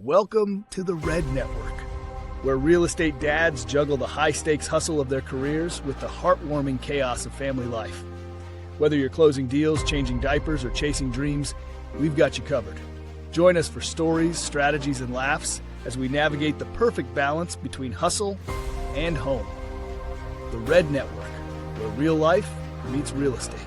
Welcome to the R.E.D Network, where real estate dads juggle the high-stakes hustle of their careers with the heartwarming chaos of family life. Whether you're closing deals, changing diapers, or chasing dreams, we've got you covered. Join us for stories, strategies, and laughs as we navigate the perfect balance between hustle and home. The R.E.D Network, where real life meets real estate.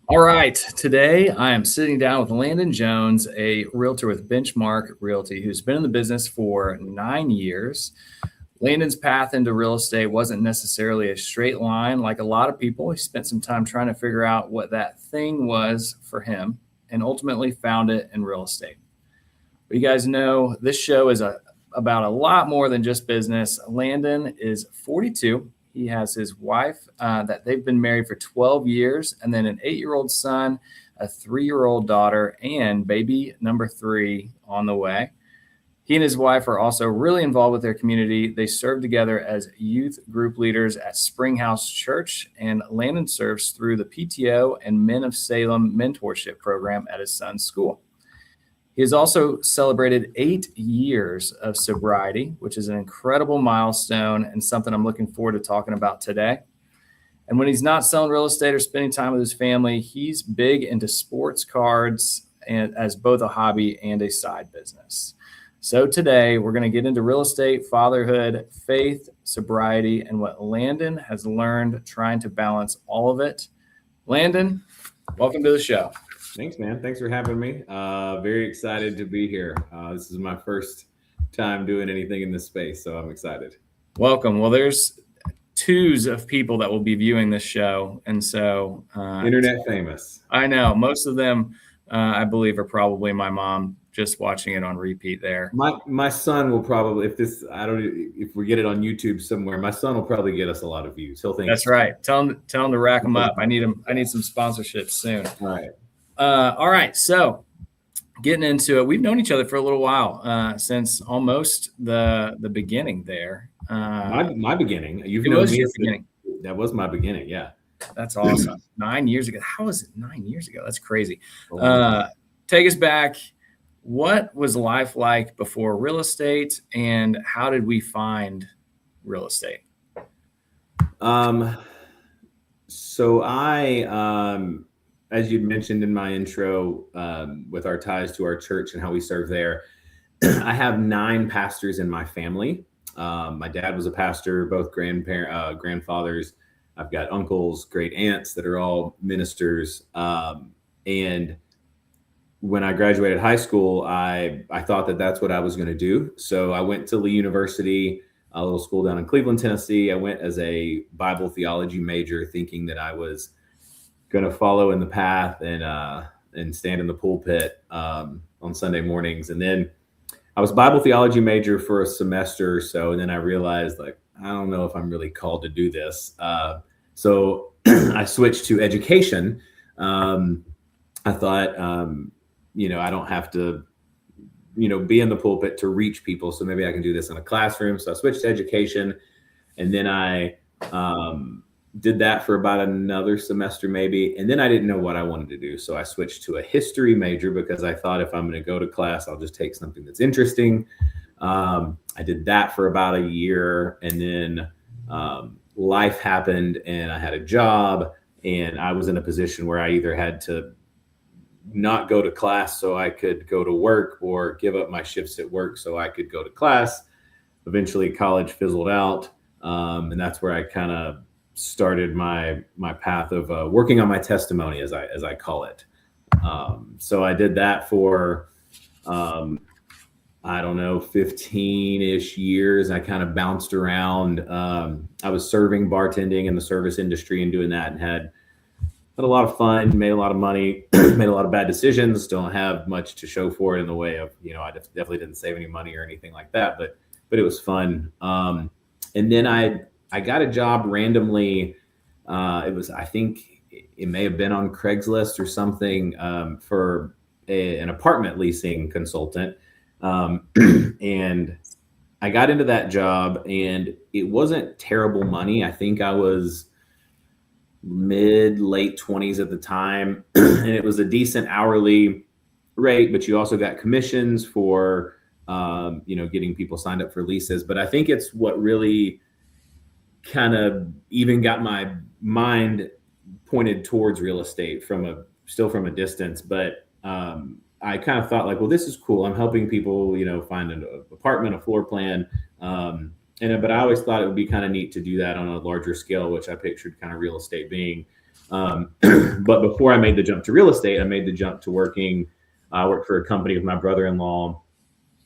All right, today I am sitting down with Landon Jones, a realtor with Benchmark Realty, who's been in the business for 9 years. Landon's path into real estate wasn't necessarily a straight line like a lot of people. He spent some time trying to figure out what that thing was for him and ultimately found it in real estate. But you guys know this show is about a lot more than just business. Landon is 42. He has his wife that they've been married for 12 years, and then an 8-year-old son, a 3-year-old daughter, and baby number 3 on the way. He and his wife are also really involved with their community. They serve together as youth group leaders at Springhouse Church, and Landon serves through the PTO and Men of Salem mentorship program at his son's school. He has also celebrated 8 years of sobriety, which is an incredible milestone and something I'm looking forward to talking about today. And when he's not selling real estate or spending time with his family, he's big into sports cards and as both a hobby and a side business. So today we're going to get into real estate, fatherhood, faith, sobriety, and what Landon has learned trying to balance all of it. Landon, welcome to the show. Thanks, man. Thanks for having me. Very excited to be here. This is my first time doing anything in this space, so I'm excited. Welcome. Well, there's twos of people that will be viewing this show, and so internet famous. I know most of them, I believe, are probably my mom just watching it on repeat there. My son will probably, if we get it on YouTube somewhere, my son will probably get us a lot of views. He'll think that's right. Tell him to rack them up. I need some sponsorships soon. All right. All right. So getting into it, we've known each other for a little while, since almost the beginning there. My beginning. It was your beginning. That was my beginning. Yeah. That's awesome. 9 years ago. How was it 9 years ago? That's crazy. Take us back. What was life like before real estate, and how did we find real estate? So as you'd mentioned in my intro, with our ties to our church and how we serve there, I have 9 pastors in my family. My dad was a pastor, both grandfathers. I've got uncles, great aunts that are all ministers. And when I graduated high school, I thought that that's what I was going to do. So I went to Lee University, a little school down in Cleveland, Tennessee. I went as a Bible theology major, thinking that I was going to follow in the path and stand in the pulpit on Sunday mornings. And then I was Bible theology major for a semester or so. And then I realized, like, I don't know if I'm really called to do this. So I switched to education. I thought, I don't have to, be in the pulpit to reach people. So maybe I can do this in a classroom. So I switched to education, and then I did that for about another semester maybe. And then I didn't know what I wanted to do. So I switched to a history major because I thought if I'm going to go to class, I'll just take something that's interesting. I did that for about a year, and then life happened and I had a job, and I was in a position where I either had to not go to class so I could go to work, or give up my shifts at work so I could go to class. Eventually college fizzled out. And that's where I kind of started my path of working on my testimony, as I call it. So I did that for, 15-ish years. I kind of bounced around. I was serving, bartending in the service industry and doing that, and had a lot of fun, made a lot of money, made a lot of bad decisions. Don't have much to show for it in the way of, I definitely didn't save any money or anything like that, but it was fun. And then I got a job randomly. I think it may have been on Craigslist or something, for an apartment leasing consultant. And I got into that job, and it wasn't terrible money. I think I was late 20s at the time. And it was a decent hourly rate, but you also got commissions for, getting people signed up for leases. But I think it's what really kind of even got my mind pointed towards real estate still from a distance. But I kind of thought like, well, this is cool. I'm helping people, find an apartment, a floor plan. But I always thought it would be kind of neat to do that on a larger scale, which I pictured kind of real estate being. But before I made the jump to real estate, I made the jump to working. I worked for a company with my brother-in-law,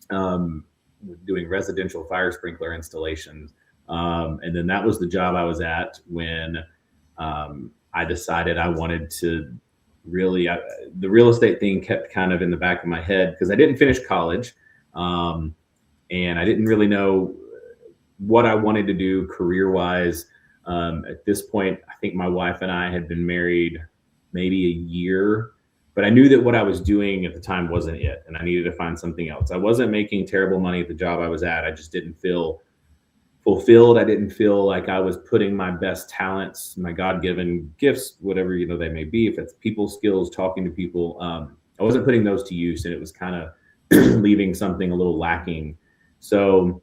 doing residential fire sprinkler installations. And then that was the job I was at when I decided I wanted to the real estate thing kept kind of in the back of my head because I didn't finish college. And I didn't really know what I wanted to do career-wise. At this point, I think my wife and I had been married maybe a year, but I knew that what I was doing at the time wasn't it, and I needed to find something else. I wasn't making terrible money at the job I was at. I just didn't feel fulfilled. I didn't feel like I was putting my best talents, my God-given gifts, whatever, they may be, if it's people skills, talking to people, I wasn't putting those to use, and it was kind of leaving something a little lacking. So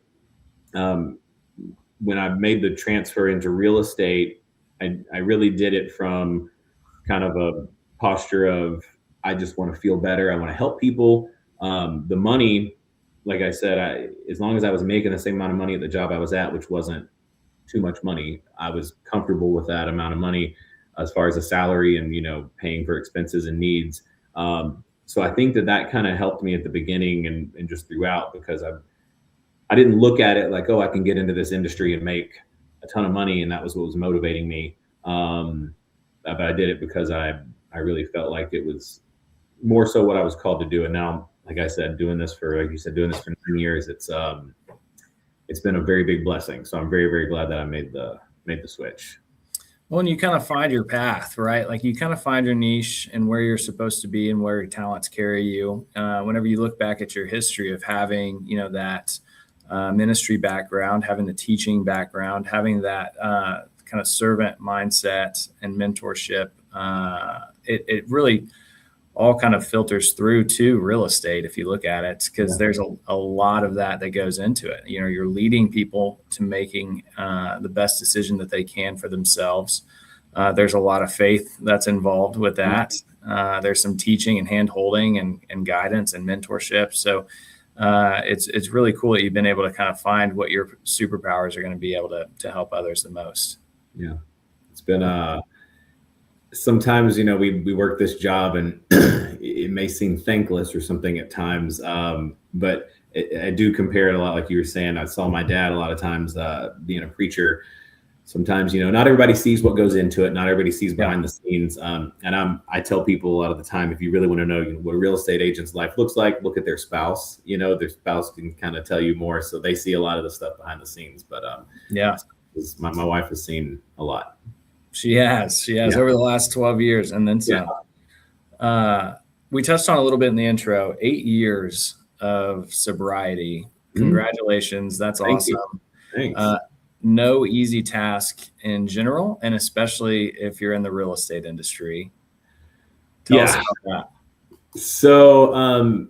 when I made the transfer into real estate, I really did it from kind of a posture of, I just want to feel better. I want to help people. The money, like I said, as long as I was making the same amount of money at the job I was at, which wasn't too much money, I was comfortable with that amount of money as far as a salary and, paying for expenses and needs. So I think that kind of helped me at the beginning and just throughout, because I didn't look at it like, oh, I can get into this industry and make a ton of money. And that was what was motivating me. But I did it because I really felt like it was more so what I was called to do. And now, like I said, doing this for 9 years, it's been a very big blessing. So I'm very, very glad that I made the switch. Well, and you kind of find your path, right? Like you kind of find your niche and where you're supposed to be and where your talents carry you. Whenever you look back at your history of having, that ministry background, having the teaching background, having that kind of servant mindset and mentorship, it really all kind of filters through to real estate if you look at it, because there's a lot of that goes into it. You're leading people to making the best decision that they can for themselves. There's a lot of faith that's involved with that. There's some teaching and hand holding and guidance and mentorship. So it's really cool that you've been able to kind of find what your superpowers are going to be able to help others the most. Yeah. It's been sometimes, we work this job and it may seem thankless or something at times. But I do compare it a lot. Like you were saying, I saw my dad a lot of times being a preacher. Sometimes, not everybody sees what goes into it. Not everybody sees behind the scenes. And I tell people a lot of the time, if you really want to know what a real estate agent's life looks like, look at their spouse. Their spouse can kind of tell you more. So they see a lot of the stuff behind the scenes. But my wife has seen a lot. She has over the last 12 years and then some. We touched on a little bit in the intro, 8 years of sobriety. Congratulations. That's awesome. Thanks. No easy task in general, and especially if you're in the real estate industry. Tell us about that. So,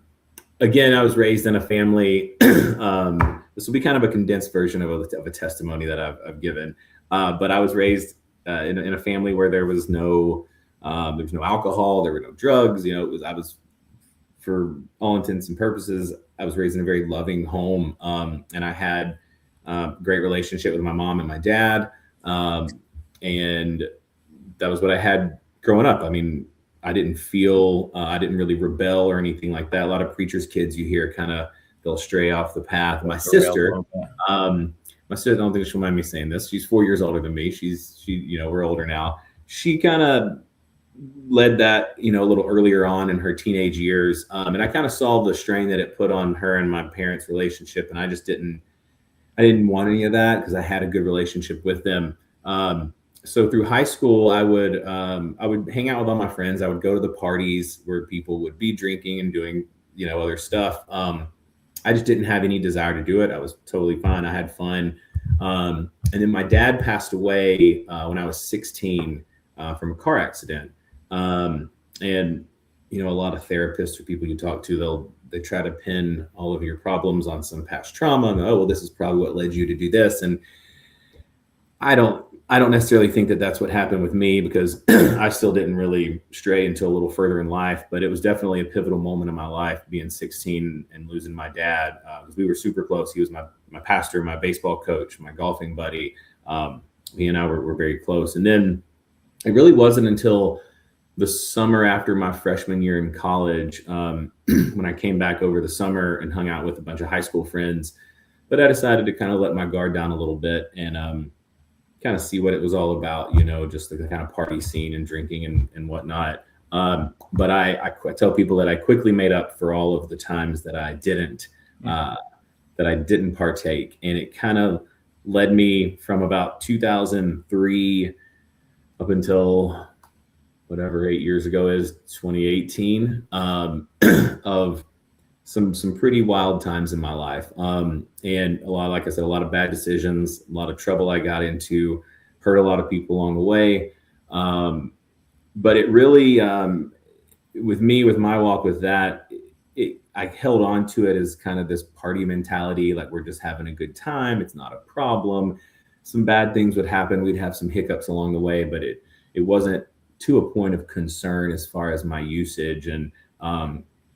again, I was raised in a family. This will be kind of a condensed version of a testimony that I've given. But I was raised in a family where there was no alcohol, there were no drugs. I was, for all intents and purposes, I was raised in a very loving home, and I had great relationship with my mom and my dad, and that was what I had growing up. I mean, I didn't really rebel or anything like that. A lot of preachers' kids you hear they'll stray off the path. My sister, I don't think she'll mind me saying this. She's 4 years older than me. We're older now. She kind of led that, a little earlier on in her teenage years. And I kind of saw the strain that it put on her and my parents' relationship. And I didn't want any of that because I had a good relationship with them. So through high school, I would hang out with all my friends. I would go to the parties where people would be drinking and doing, other stuff. I just didn't have any desire to do it. I was totally fine. I had fun. And then my dad passed away when I was 16. from a car accident. And a lot of therapists or people you talk to, they try to pin all of your problems on some past trauma, and oh, well, this is probably what led you to do this. And I don't necessarily think that that's what happened with me, because I still didn't really stray until a little further in life. But it was definitely a pivotal moment in my life, being 16 and losing my dad, because we were super close. He was my pastor, my baseball coach, my golfing buddy. He and I were very close. And then it really wasn't until the summer after my freshman year in college, when I came back over the summer and hung out with a bunch of high school friends, but I decided to kind of let my guard down a little bit and kind of see what it was all about, just the kind of party scene and drinking and whatnot. But I tell people that I quickly made up for all of the times that I didn't partake. And it kind of led me from about 2003 up until whatever 8 years ago is 2018, of some pretty wild times in my life. And a lot, like I said, a lot of bad decisions, a lot of trouble I got into, hurt a lot of people along the way. But it really, with my walk with that, I held on to it as kind of this party mentality, like we're just having a good time. It's not a problem. Some bad things would happen. We'd have some hiccups along the way, but it wasn't to a point of concern as far as my usage. And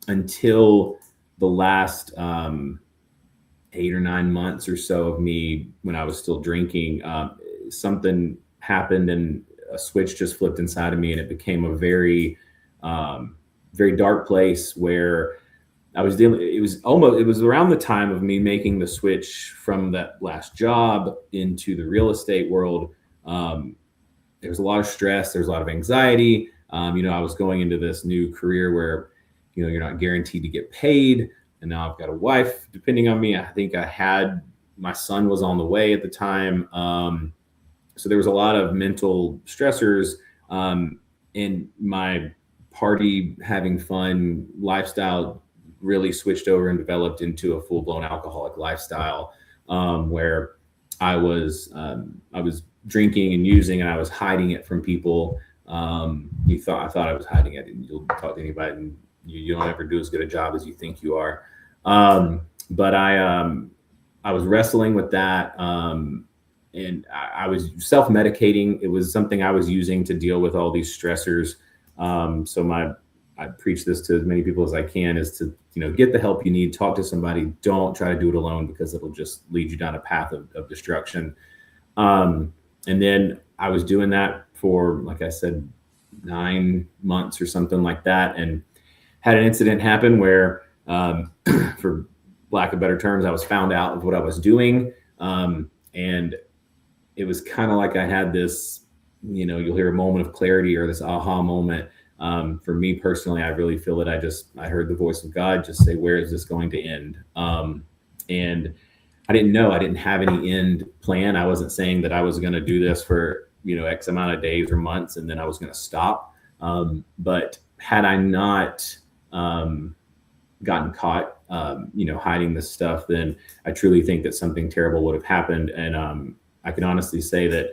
until the last 8 or 9 months or so of me, when I was still drinking, something happened and a switch just flipped inside of me, and it became a very, very dark place where I was dealing. It was around the time of me making the switch from that last job into the real estate world. There was a lot of stress. There was a lot of anxiety. I was going into this new career where, you're not guaranteed to get paid. And now I've got a wife depending on me. I think my son was on the way at the time. So there was a lot of mental stressors, and my party, having fun lifestyle really switched over and developed into a full-blown alcoholic lifestyle, where I was drinking and using, and I was hiding it from people. I thought I was hiding it, and you'll talk to anybody, and you don't ever do as good a job as you think you are. But I was wrestling with that, and I was self-medicating. It was something I was using to deal with all these stressors. So I preach this to as many people as I can, is to, get the help you need, talk to somebody. Don't try to do it alone, because it'll just lead you down a path of destruction. And then I was doing that for, like I said, 9 months or something like that, and had an incident happen where, for lack of better terms, I was found out of what I was doing. And it was kind of like I had this, you'll hear a moment of clarity or this aha moment. For me personally, I really feel that I heard the voice of God just say, where is this going to end? And I didn't know. I didn't have any end plan. I wasn't saying that I was going to do this for, X amount of days or months, and then I was going to stop. But had I not gotten caught, hiding this stuff, then I truly think that something terrible would have happened. And I can honestly say that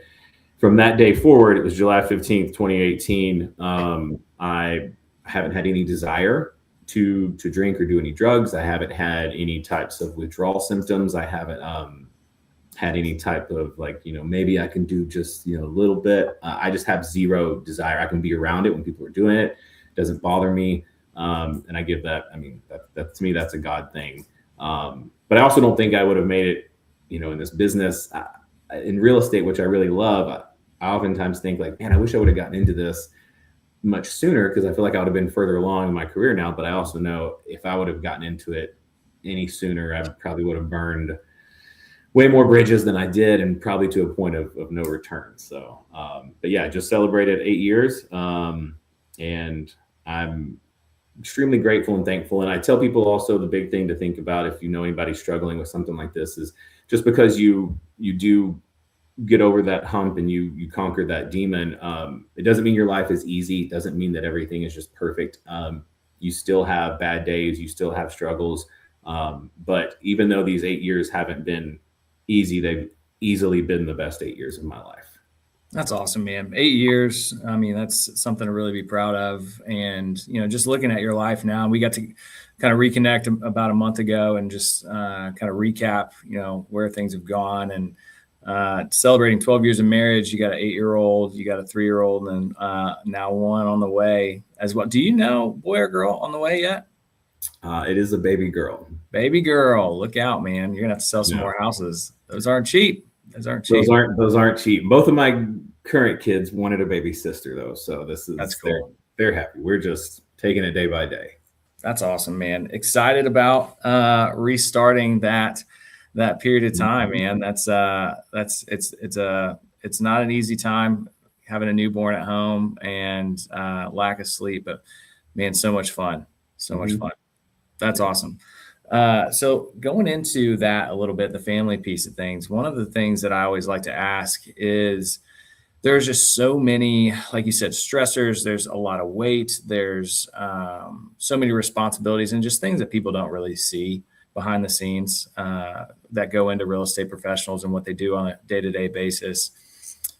from that day forward, it was July 15th, 2018. I haven't had any desire to drink or do any drugs. I haven't had any types of withdrawal symptoms. I haven't had any type of maybe I can do just, a little bit. I just have zero desire. I can be around it when people are doing it. It doesn't bother me. And I give that, that to me, that's a God thing. But I also don't think I would have made it, in this business, in real estate, which I really love. I oftentimes think man, I wish I would have gotten into this much sooner, because I feel like I would have been further along in my career now. But I also know if I would have gotten into it any sooner, I probably would have burned way more bridges than I did, and probably to a point of no return. So, but yeah, just celebrated 8 years. And I'm extremely grateful and thankful. And I tell people also, the big thing to think about, if you know anybody struggling with something like this, is just because you do get over that hump and you conquer that demon, it doesn't mean your life is easy. It doesn't mean that everything is just perfect. You still have bad days, you still have struggles. But even though these 8 years haven't been easy, they've easily been the best 8 years of my life. That's awesome, man. 8 years. I mean, that's something to really be proud of. And, just looking at your life now, we got to kind of reconnect about a month ago and just kind of recap, where things have gone and celebrating 12 years of marriage. You got an 8-year-old, you got a 3-year-old, and now one on the way as well. Do you know boy or girl on the way yet? It is a baby girl. Baby girl. Look out, man. You're going to have to sell some more houses. Those aren't cheap. Those aren't cheap. Both of my current kids wanted a baby sister though, so that's cool. They're happy. We're just taking it day by day. That's awesome, man. Excited about restarting that period of time, man. It's not an easy time having a newborn at home and lack of sleep, but man, so much fun. Much fun. That's awesome. So going into that a little bit, the family piece of things, one of the things that I always like to ask is there's just so many, like you said, stressors. There's a lot of weight. There's so many responsibilities and just things that people don't really see behind the scenes that go into real estate professionals and what they do on a day-to-day basis.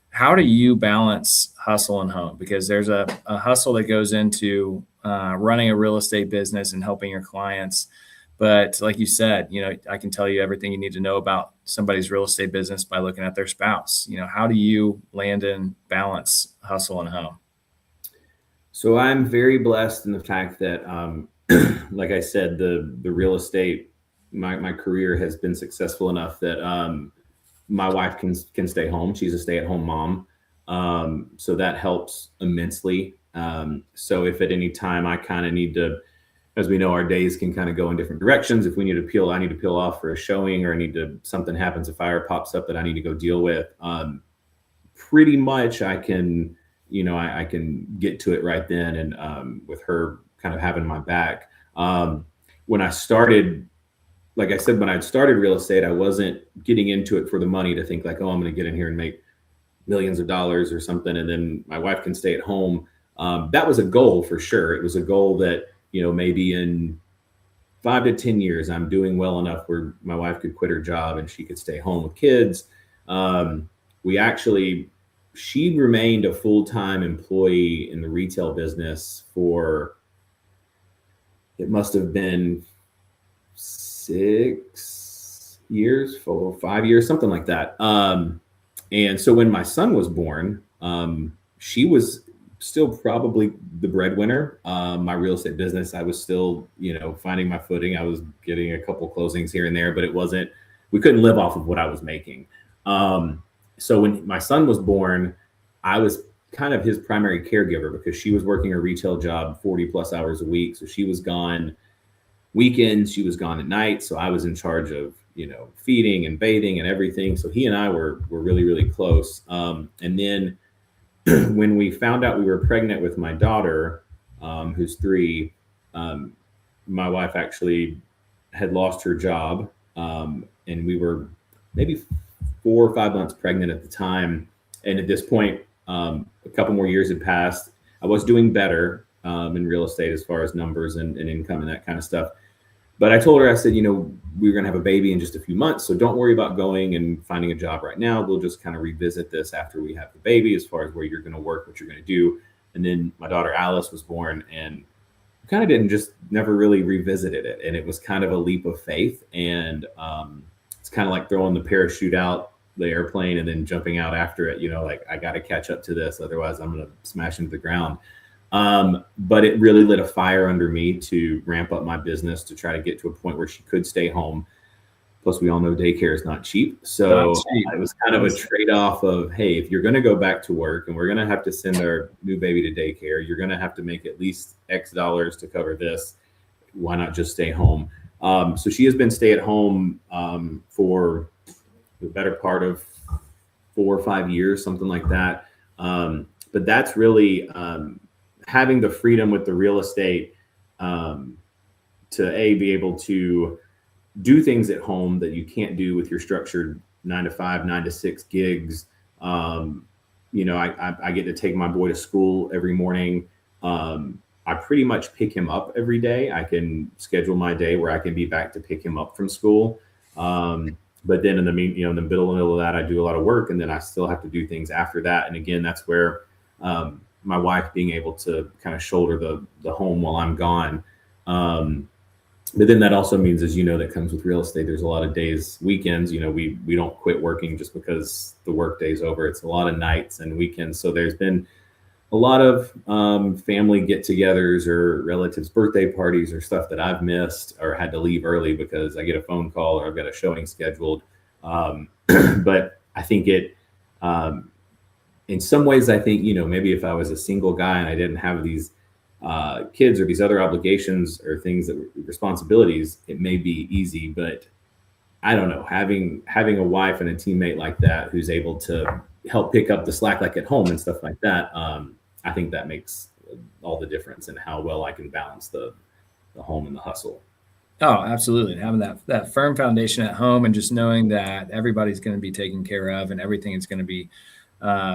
How do you balance hustle and home? Because there's a hustle that goes into running a real estate business and helping your clients. But like you said, I can tell you everything you need to know about somebody's real estate business by looking at their spouse. How do you, Landon, balance hustle and home? So I'm very blessed in the fact that, like I said, the real estate, my career has been successful enough that my wife can stay home. She's a stay-at-home mom. So that helps immensely. So if at any time I kind of need to, as we know, our days can kind of go in different directions. If we need to peel off for a showing, or something happens, a fire pops up that I need to go deal with. Pretty much I can, I can get to it right then. And with her kind of having my back, when I started, like I said, when I'd started real estate, I wasn't getting into it for the money to think like, oh, I'm going to get in here and make millions of dollars or something, and then my wife can stay at home. That was a goal for sure. It was a goal that, maybe in 5 to 10 years, I'm doing well enough where my wife could quit her job and she could stay home with kids. She remained a full-time employee in the retail business for, it must have been 6 years, 5 years, something like that. And so when my son was born, she was still probably the breadwinner. My real estate business, I was still, finding my footing. I was getting a couple closings here and there, but we couldn't live off of what I was making. So when my son was born, I was kind of his primary caregiver because she was working a retail job 40 plus hours a week. So she was gone weekends, she was gone at night. So I was in charge of, feeding and bathing and everything. So he and I were really, really close. And then when we found out we were pregnant with my daughter, who's 3, my wife actually had lost her job. And we were maybe 4 or 5 months pregnant at the time. And at this point, a couple more years had passed. I was doing better in real estate as far as numbers and income and that kind of stuff. But I told her, I said, we were going to have a baby in just a few months. So don't worry about going and finding a job right now. We'll just kind of revisit this after we have the baby, as far as where you're going to work, what you're going to do. And then my daughter Alice was born, and we kind of never really revisited it. And it was kind of a leap of faith. And it's kind of like throwing the parachute out the airplane and then jumping out after it, like I got to catch up to this. Otherwise I'm going to smash into the ground. But it really lit a fire under me to ramp up my business to try to get to a point where she could stay home. Plus, we all know daycare is not cheap. So it was kind of a trade-off of, hey, if you're going to go back to work and we're going to have to send our new baby to daycare, you're going to have to make at least X dollars to cover this. Why not just stay home? So she has been stay at home for the better part of 4 or 5 years, something like that. But that's really having the freedom with the real estate to be able to do things at home that you can't do with your structured 9 to 5, 9 to 6 gigs. I get to take my boy to school every morning. I pretty much pick him up every day. I can schedule my day where I can be back to pick him up from school. But then in the middle of that, I do a lot of work, and then I still have to do things after that. And again, that's where my wife being able to kind of shoulder the home while I'm gone. But then that also means, as you know, that comes with real estate. There's a lot of days, weekends, we don't quit working just because the work day's over. It's a lot of nights and weekends. So there's been a lot of family get-togethers or relatives' birthday parties or stuff that I've missed or had to leave early because I get a phone call or I've got a showing scheduled. But I think in some ways, I think, maybe if I was a single guy and I didn't have these kids or these other obligations or things responsibilities, it may be easy. But I don't know, having a wife and a teammate like that who's able to help pick up the slack, like at home and stuff like that, I think that makes all the difference in how well I can balance the home and the hustle. Oh, absolutely. And having that firm foundation at home and just knowing that everybody's going to be taken care of and everything is going to be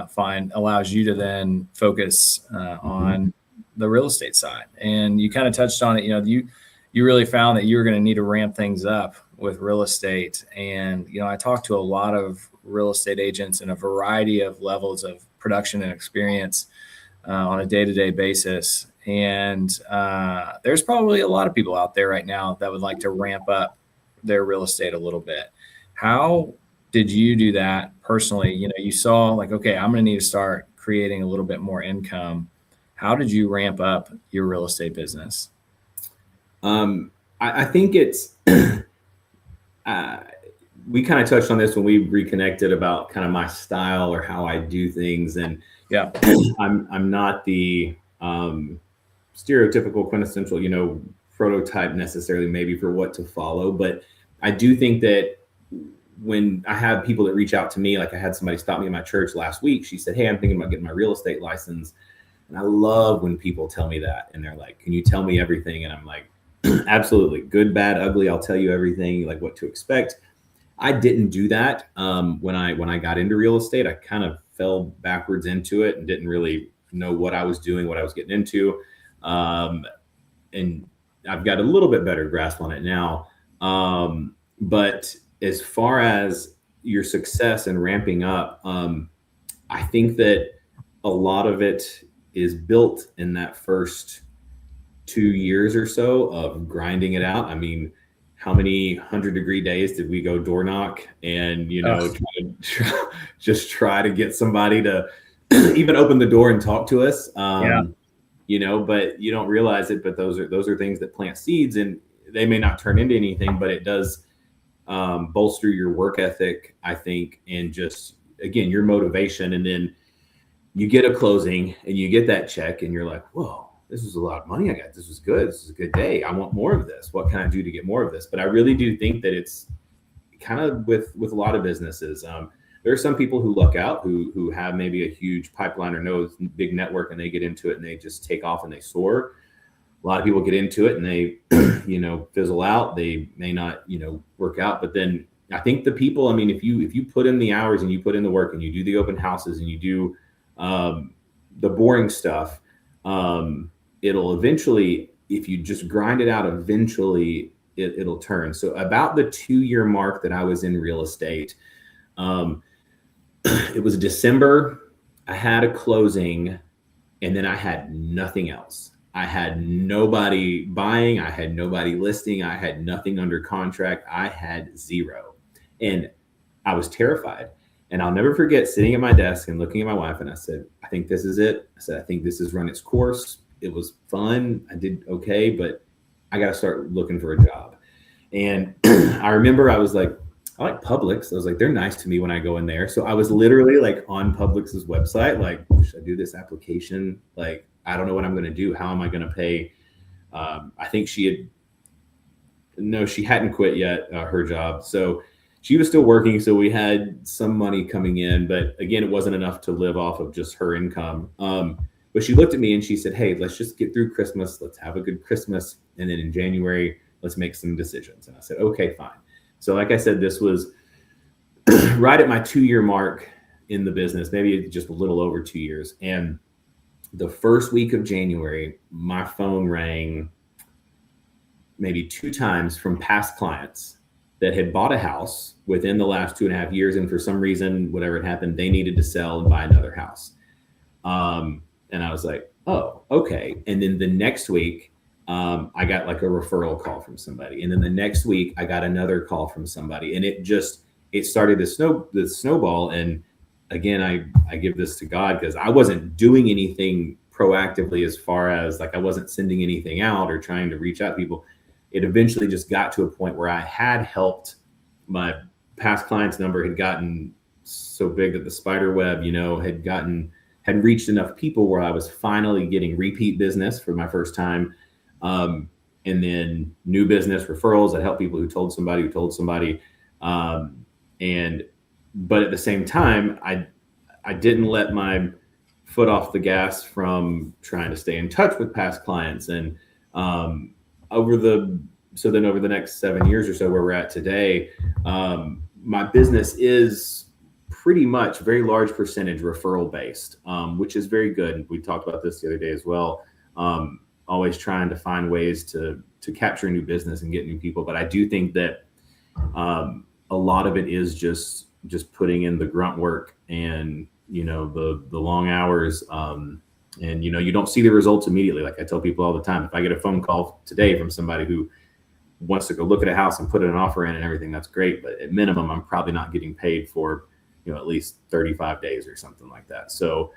fine allows you to then focus on the real estate side. And you kind of touched on it. You really found that you were going to need to ramp things up with real estate. And, I talked to a lot of real estate agents in a variety of levels of production and experience on a day-to-day basis. And there's probably a lot of people out there right now that would like to ramp up their real estate a little bit. How did you do that personally? You saw like, okay, I'm going to need to start creating a little bit more income. How did you ramp up your real estate business? I think it's, we kind of touched on this when we reconnected about kind of my style or how I do things. And yeah, I'm not the stereotypical quintessential, prototype necessarily maybe for what to follow. But I do think that when I have people that reach out to me, like I had somebody stop me in my church last week, she said, "Hey, I'm thinking about getting my real estate license." And I love when people tell me that and they're like, "Can you tell me everything?" And I'm like, absolutely. Good, bad, ugly. I'll tell you everything, like what to expect. I didn't do that. When I got into real estate, I kind of fell backwards into it and didn't really know what I was doing, what I was getting into. And I've got a little bit better grasp on it now. But as far as your success and ramping up, I think that a lot of it is built in that first 2 years or so of grinding it out. I mean, how many 100-degree days did we go door knock and, try to get somebody to even open the door and talk to us? But you don't realize it, but those are things that plant seeds, and they may not turn into anything, but it does bolster your work ethic, I think, and just, again, your motivation. And then you get a closing and you get that check and you're like, whoa, this was a lot of money I got. This was good. This is a good day. I want more of this. What can I do to get more of this? But I really do think that it's kind of with a lot of businesses. There are some people who luck out, who have maybe a huge pipeline or know big network, and they get into it and they just take off and they soar. A lot of people get into it and they, fizzle out. They may not, work out. But then I think the people, I mean, if you put in the hours and you put in the work and you do the open houses and you do the boring stuff, it'll eventually, if you just grind it out, eventually it'll turn. So about the 2-year mark that I was in real estate, it was December. I had a closing and then I had nothing else. I had nobody buying. I had nobody listing. I had nothing under contract. I had zero. And I was terrified. And I'll never forget sitting at my desk and looking at my wife. And I said, "I think this is it." I said, "I think this has run its course. It was fun. I did okay, but I got to start looking for a job." And I remember I was like, I like Publix. I was like, they're nice to me when I go in there. So I was literally like on Publix's website, like, should I do this application? Like, I don't know what I'm going to do. How am I going to pay? I think she hadn't quit yet, her job. So she was still working. So we had some money coming in, but again, it wasn't enough to live off of just her income. But she looked at me and she said, "Hey, let's just get through Christmas. Let's have a good Christmas. And then in January, let's make some decisions." And I said, "Okay, fine." So like I said, this was right at my 2-year mark in the business, maybe just a little over 2 years. And the first week of January, my phone rang maybe 2 times from past clients that had bought a house within the last 2.5 years. And for some reason, whatever had happened, they needed to sell and buy another house. And I was like, oh, okay. And then the next week, I got like a referral call from somebody. And then the next week I got another call from somebody, and it started the snowball. And again, I give this to God, because I wasn't doing anything proactively as far as like, I wasn't sending anything out or trying to reach out to people. It eventually just got to a point where I had helped, my past clients number had gotten so big that the spider web, had reached enough people where I was finally getting repeat business for my first time. And then new business referrals that help people who told somebody. But at the same time, I didn't let my foot off the gas from trying to stay in touch with past clients. And over the next 7 years or so, where we're at today, my business is pretty much very large percentage referral based, which is very good. We talked about this the other day as well. Always trying to find ways to capture new business and get new people. But I do think that a lot of it is just putting in the grunt work and, the long hours. And, you don't see the results immediately. Like I tell people all the time, if I get a phone call today from somebody who wants to go look at a house and put an offer in and everything, that's great. But at minimum, I'm probably not getting paid for, at least 35 days or something like that. So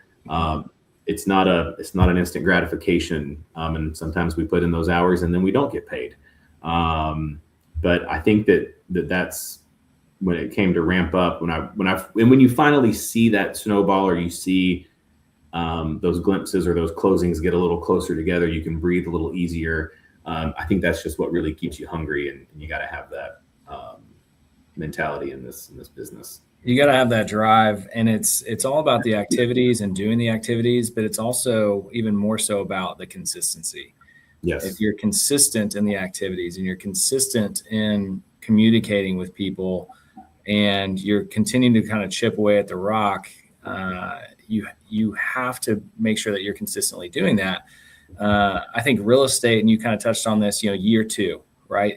it's not an instant gratification. And sometimes we put in those hours and then we don't get paid. But I think that's when it came to ramp up, when you finally see that snowball, or you see those glimpses or those closings get a little closer together, you can breathe a little easier. I think that's just what really keeps you hungry, and you got to have that mentality in this business. You got to have that drive, and it's all about the activities and doing the activities, but it's also even more so about the consistency. Yes. If you're consistent in the activities and you're consistent in communicating with people, and you're continuing to kind of chip away at the rock, you have to make sure that you're consistently doing that. I think real estate, and you kind of touched on this, year two, right?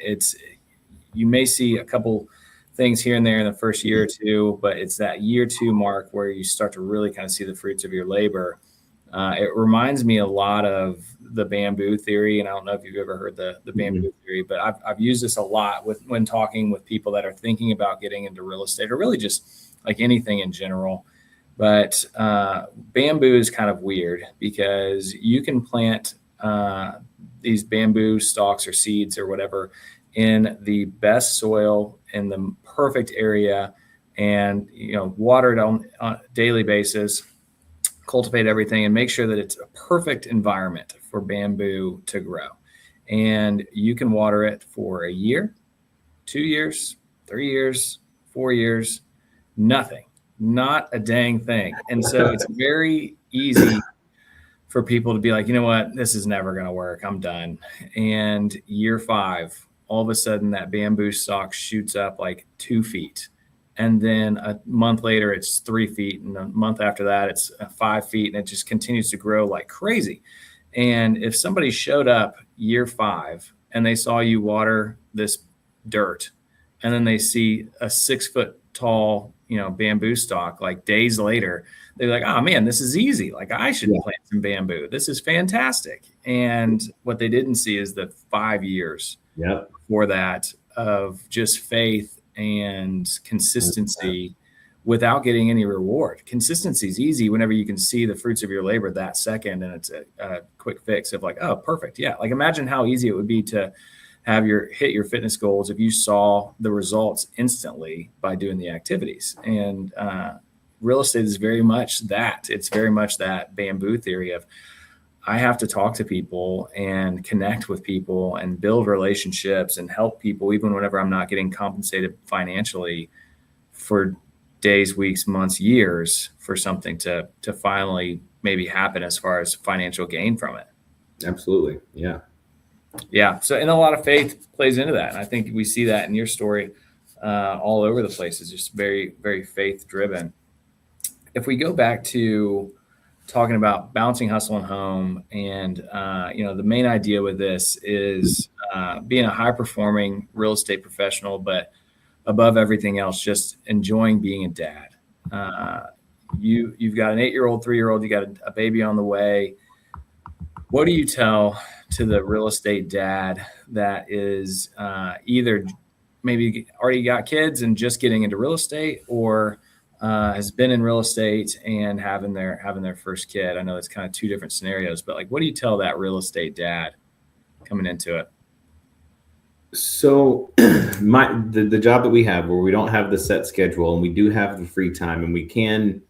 You may see a couple things here and there in the first year or two, but it's that year two mark where you start to really kind of see the fruits of your labor. It reminds me a lot of the bamboo theory. And I don't know if you've ever heard the bamboo theory, but I've used this a lot when talking with people that are thinking about getting into real estate, or really just like anything in general. But bamboo is kind of weird, because you can plant these bamboo stalks or seeds or whatever in the best soil in the perfect area, and water it on a daily basis, cultivate everything, and make sure that it's a perfect environment for bamboo to grow. And you can water it for a year, 2 years, 3 years, 4 years, nothing, not a dang thing. And so it's very easy for people to be like, you know what, this is never going to work, I'm done. And year 5, all of a sudden that bamboo stalk shoots up like 2 feet. And then a month later, it's 3 feet. And a month after that, it's 5 feet. And it just continues to grow like crazy. And if somebody showed up year 5 and they saw you water this dirt, and then they see a 6 foot tall, bamboo stalk, like days later, they're like, oh man, this is easy. Like I should plant some bamboo. This is fantastic. And what they didn't see is the 5 years before that of just faith and consistency without getting any reward. Consistency is easy whenever you can see the fruits of your labor that second, and it's a quick fix of like, oh, perfect. Yeah. Like imagine how easy it would be to have hit your fitness goals if you saw the results instantly by doing the activities. And real estate is very much that. It's very much that bamboo theory of, I have to talk to people and connect with people and build relationships and help people, even whenever I'm not getting compensated financially for days, weeks, months, years, for something to finally maybe happen as far as financial gain from it. Absolutely. Yeah. Yeah. So, and a lot of faith plays into that. And I think we see that in your story all over the place. It's just very, very faith driven. If we go back to talking about balancing hustle and home, and the main idea with this is being a high performing real estate professional, but above everything else, just enjoying being a dad. You've got an 8-year-old, 3-year-old, you got a baby on the way. What do you tell to the real estate dad that is either maybe already got kids and just getting into real estate, or has been in real estate and having their first kid? I know that's kind of two different scenarios, but like, what do you tell that real estate dad coming into it? So the job that we have, where we don't have the set schedule and we do have the free time, and we can,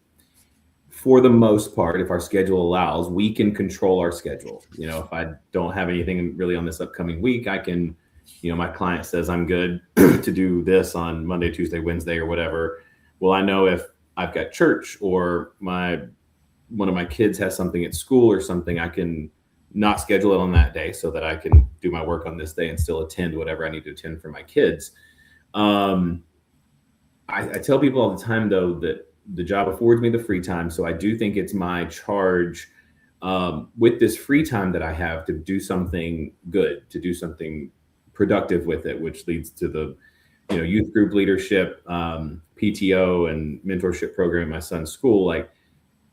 for the most part, if our schedule allows, we can control our schedule. If I don't have anything really on this upcoming week, I can, my client says I'm good to do this on Monday, Tuesday, Wednesday, or whatever. Well, I know if I've got church or one of my kids has something at school or something, I can not schedule it on that day so that I can do my work on this day and still attend whatever I need to attend for my kids. I tell people all the time, though, that the job affords me the free time. So I do think it's my charge with this free time that I have to do something good, to do something productive with it, which leads to the youth group leadership, PTO, and mentorship program at my son's school. Like,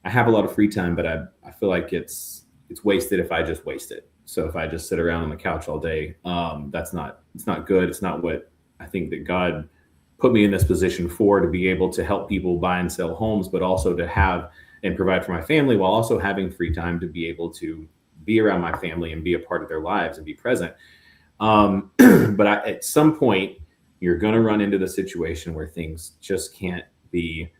I have a lot of free time, but I feel like it's wasted if I just waste it. So if I just sit around on the couch all day, it's not good. It's not what I think that God put me in this position for, to be able to help people buy and sell homes, but also to have and provide for my family, while also having free time to be able to be around my family and be a part of their lives and be present. But at some point, you're going to run into the situation where things just can't be,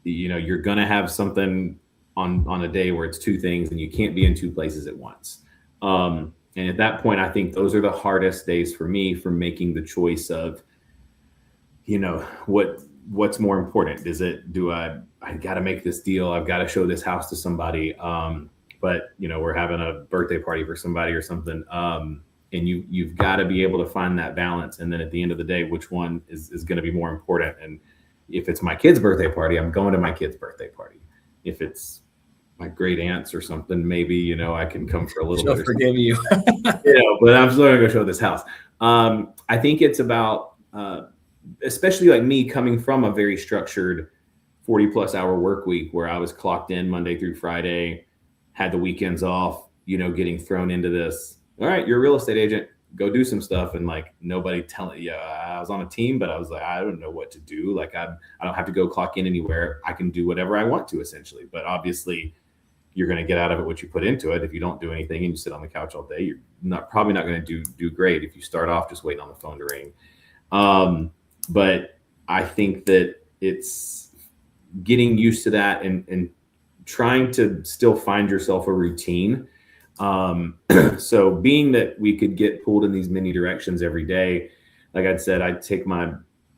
you're going to have something on a day where it's two things and you can't be in two places at once. And at that point, I think those are the hardest days for me, for making the choice of, what's more important? I got to make this deal. I've got to show this house to somebody. But we're having a birthday party for somebody or something. And you've got to be able to find that balance. And then at the end of the day, which one is going to be more important? And if it's my kid's birthday party, I'm going to my kid's birthday party. If it's my great aunt's or something, maybe, I can come for a little bit. She'll forgive you. But I'm still going to go show this house. I think it's about, especially like me coming from a very structured 40+ hour work week, where I was clocked in Monday through Friday, had the weekends off, getting thrown into this. All right, you're a real estate agent, go do some stuff. And like, nobody telling you, I was on a team, but I was like, I don't know what to do. Like, I don't have to go clock in anywhere. I can do whatever I want to, essentially. But obviously, you're going to get out of it what you put into it. If you don't do anything and you sit on the couch all day, you're probably not going to do great if you start off just waiting on the phone to ring. But I think that it's getting used to that and trying to still find yourself a routine. So being that we could get pulled in these many directions every day, like I said, I take my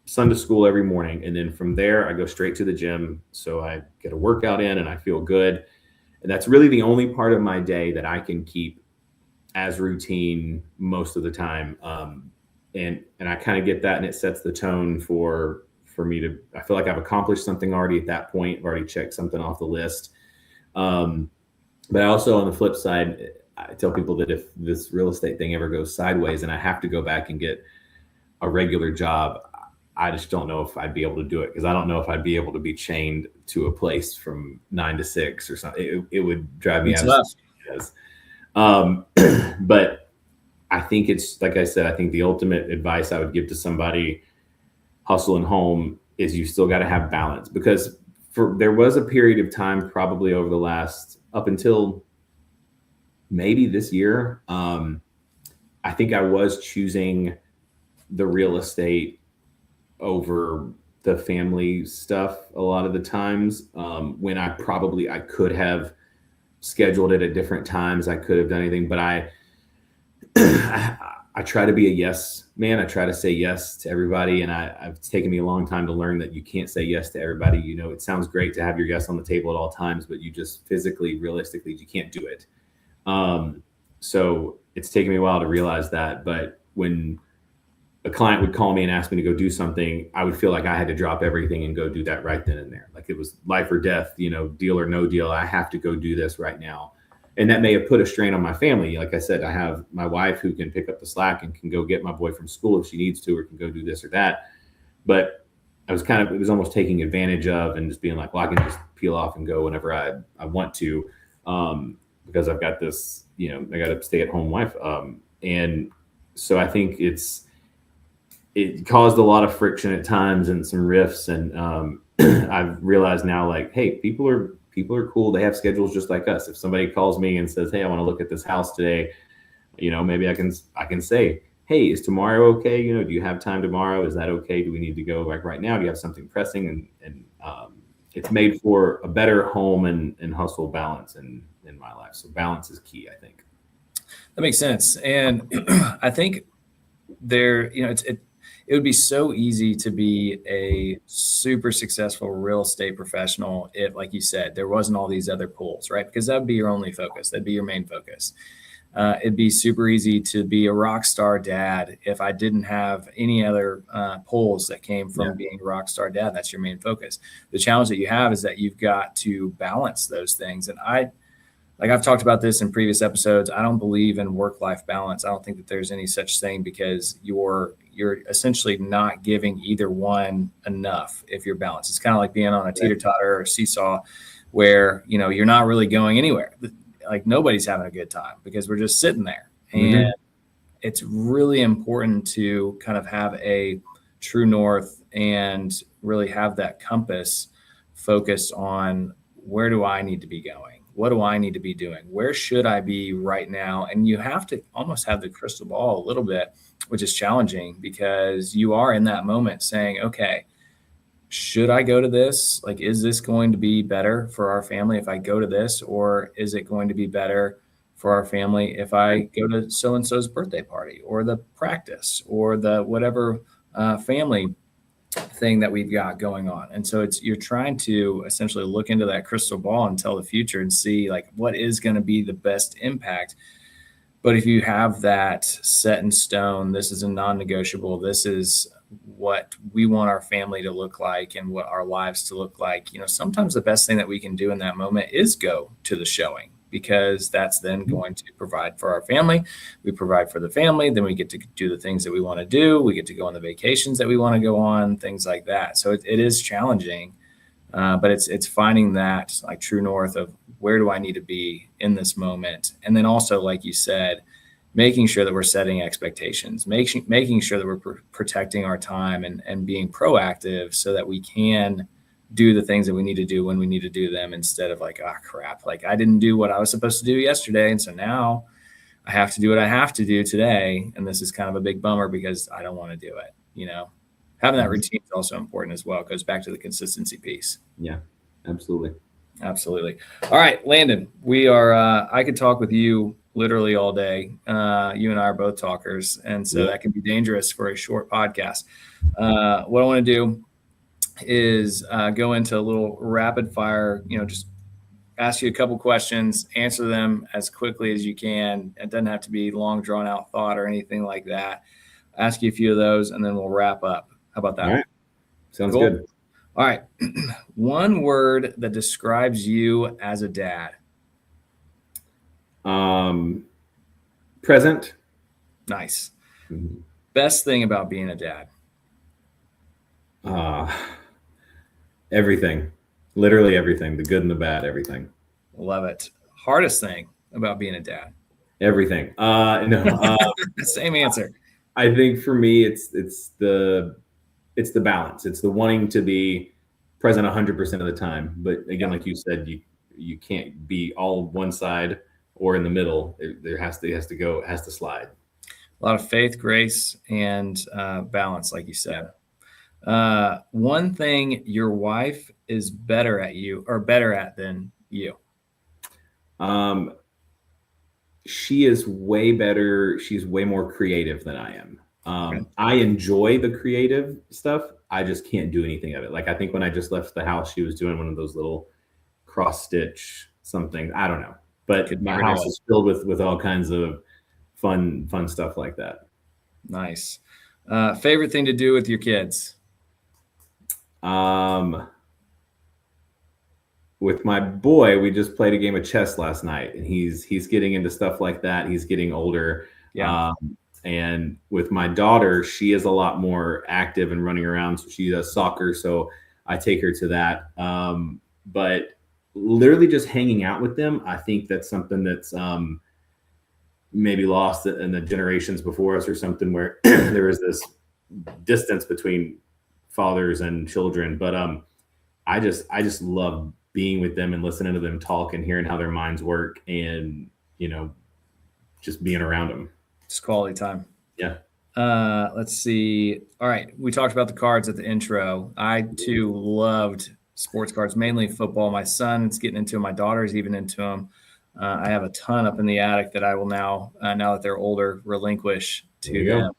son to school every morning, and then from there I go straight to the gym. So I get a workout in and I feel good. And that's really the only part of my day that I can keep as routine most of the time. And I kind of get that, and it sets the tone for me to, I feel like I've accomplished something already at that point. I've already checked something off the list. But I also, on the flip side, I tell people that if this real estate thing ever goes sideways and I have to go back and get a regular job, I just don't know if I'd be able to do it, because I don't know if I'd be able to be chained to a place from 9 to 6 or something. It would drive me out of but I think it's, like I said, I think the ultimate advice I would give to somebody hustling home is you still got to have balance, because there was a period of time, probably over the last, up until maybe this year, I think I was choosing the real estate over the family stuff a lot of the times, when I could have scheduled it at different times. I could have done anything, but I try to be a yes man. I try to say yes to everybody. And it's taken me a long time to learn that you can't say yes to everybody. It sounds great to have your yes on the table at all times, but you just physically, realistically, you can't do it. So it's taken me a while to realize that. But when a client would call me and ask me to go do something, I would feel like I had to drop everything and go do that right then and there. Like it was life or death, deal or no deal. I have to go do this right now. And that may have put a strain on my family. Like I said, I have my wife who can pick up the slack and can go get my boy from school if she needs to, or can go do this or that. but it was almost taking advantage of and just being like, well, I can just peel off and go whenever I want to, because I've got this, I got a stay at home wife. And so I think it caused a lot of friction at times and some rifts. And I've realized now, like, hey, people are cool. They have schedules just like us. If somebody calls me and says, hey, I want to look at this house today, maybe I can say, hey, is tomorrow okay? Do you have time tomorrow? Is that okay? Do we need to go like right now? Do you have something pressing? And it's made for a better home and hustle balance in my life. So balance is key, I think. That makes sense. And I think it would be so easy to be a super successful real estate professional if, like you said, there wasn't all these other pools, right? Because that would be your only focus. That'd be your main focus. It'd be super easy to be a rock star dad if I didn't have any other pulls that came from being a rock star dad. That's your main focus. The challenge that you have is that you've got to balance those things. And I've talked about this in previous episodes. I don't believe in work-life balance. I don't think that there's any such thing, because you're essentially not giving either one enough if you're balanced. It's kind of like being on a teeter-totter or seesaw where, you're not really going anywhere. Like nobody's having a good time because we're just sitting there. And it's really important to kind of have a true north and really have that compass focused on, where do I need to be going? What do I need to be doing? Where should I be right now? And you have to almost have the crystal ball a little bit, which is challenging because you are in that moment saying, okay, should I go to this? Like, is this going to be better for our family if I go to this? Or is it going to be better for our family if I go to so-and-so's birthday party or the practice or the whatever family thing that we've got going on? And so you're trying to essentially look into that crystal ball and tell the future and see like what is going to be the best impact. But if you have that set in stone, this is a non-negotiable, this is what we want our family to look like and what our lives to look like. Sometimes the best thing that we can do in that moment is go to the showing, because that's then going to provide for our family. We provide for the family. Then we get to do the things that we want to do. We get to go on the vacations that we want to go on, things like that. So it is challenging, but it's finding that like true north of, where do I need to be in this moment? And then also, like you said, making sure that we're setting expectations, making sure that we're protecting our time and being proactive so that we can do the things that we need to do when we need to do them, instead of like, oh crap, like I didn't do what I was supposed to do yesterday. And so now I have to do what I have to do today. And this is kind of a big bummer because I don't want to do it. Having that routine is also important as well. It goes back to the consistency piece. Yeah, absolutely. Absolutely. All right, Landon, we are, I could talk with you literally all day. You and I are both talkers. And so that can be dangerous for a short podcast. What I want to do is go into a little rapid fire, just ask you a couple questions, answer them as quickly as you can. It doesn't have to be long drawn out thought or anything like that. Ask you a few of those and then we'll wrap up. How about that? All right. Sounds good. All right. One word that describes you as a dad. Present. Nice. Best thing about being a dad. Everything, literally everything, the good and the bad, everything. Love it. Hardest thing about being a dad. Everything. Same answer. I think for me, it's the balance. It's the wanting to be present 100% of the time. But again, like you said, you can't be all one side or in the middle. There has to slide. A lot of faith, grace, and balance, like you said. One thing your wife is better at than you. She is way better. She's way more creative than I am. Okay. I enjoy the creative stuff. I just can't do anything of it. Like, I think when I just left the house, she was doing one of those little cross stitch something. I don't know, but my house is filled with all kinds of fun stuff like that. Nice. Favorite thing to do with your kids? With my boy, we just played a game of chess last night, and he's getting into stuff like that. He's getting older. Yeah. And with my daughter, she is a lot more active and running around. So she does soccer. So I take her to that. But literally just hanging out with them, I think that's something that's maybe lost in the generations before us or something, where there was this distance between fathers and children. But I just love being with them and listening to them talk and hearing how their minds work, and just being around them. It's quality time. Yeah. Let's see. All right. We talked about the cards at the intro. I too loved sports cards, mainly football. My son's getting into them. My daughter's even into them. I have a ton up in the attic that I will now that they're older, relinquish to them.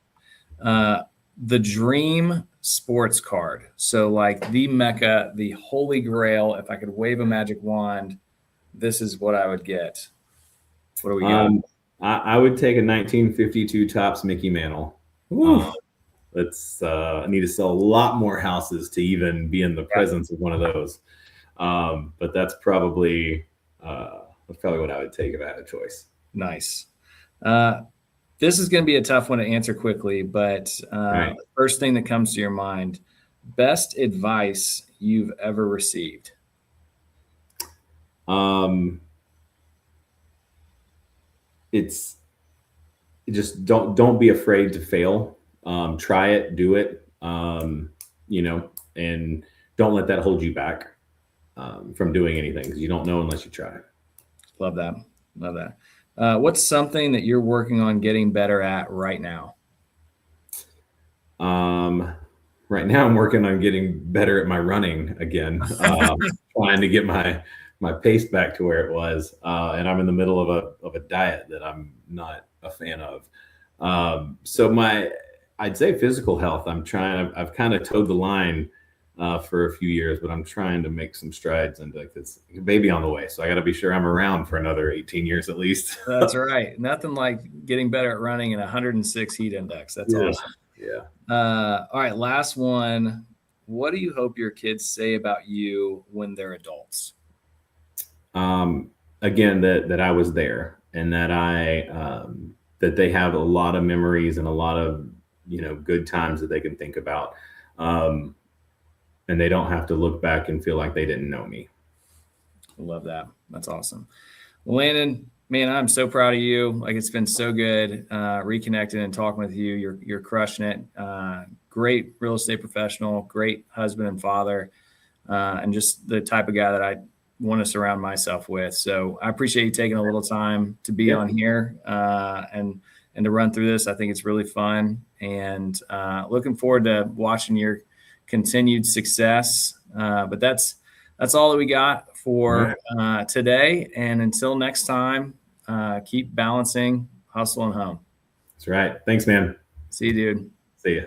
The dream sports card. So like the Mecca, the holy grail. If I could wave a magic wand, this is what I would get. What do we got? I would take a 1952 Topps Mickey Mantle. I need to sell a lot more houses to even be in the presence of one of those. But that's probably what I would take if I had a choice. Nice. This is going to be a tough one to answer quickly, but first thing that comes to your mind, best advice you've ever received? It's just don't be afraid to fail. Try it, do it, and don't let that hold you back from doing anything, because you don't know unless you try. Love that. What's something that you're working on getting better at right now? Right now I'm working on getting better at my running again, trying to get my pace back to where it was. And I'm in the middle of a diet that I'm not a fan of. So I'd say physical health. I've kind of towed the line for a few years, but I'm trying to make some strides, and like this baby on the way. So I got to be sure I'm around for another 18 years at least. That's right. Nothing like getting better at running in 106 heat index. That's awesome. Yeah. All right. Last one. What do you hope your kids say about you when they're adults? Again, that I was there, and that that they have a lot of memories and a lot of, good times that they can think about. And they don't have to look back and feel like they didn't know me. I love that. That's awesome. Well, Landon, man, I'm so proud of you. Like, it's been so good reconnecting and talking with you. You're crushing it. Great real estate professional, great husband and father, and just the type of guy that I want to surround myself with. So I appreciate you taking a little time to be on here and to run through this. I think it's really fun, and looking forward to watching your continued success. But that's all that we got for today. And until next time, keep balancing hustle and home. That's right. Thanks, man. See you, dude. See ya.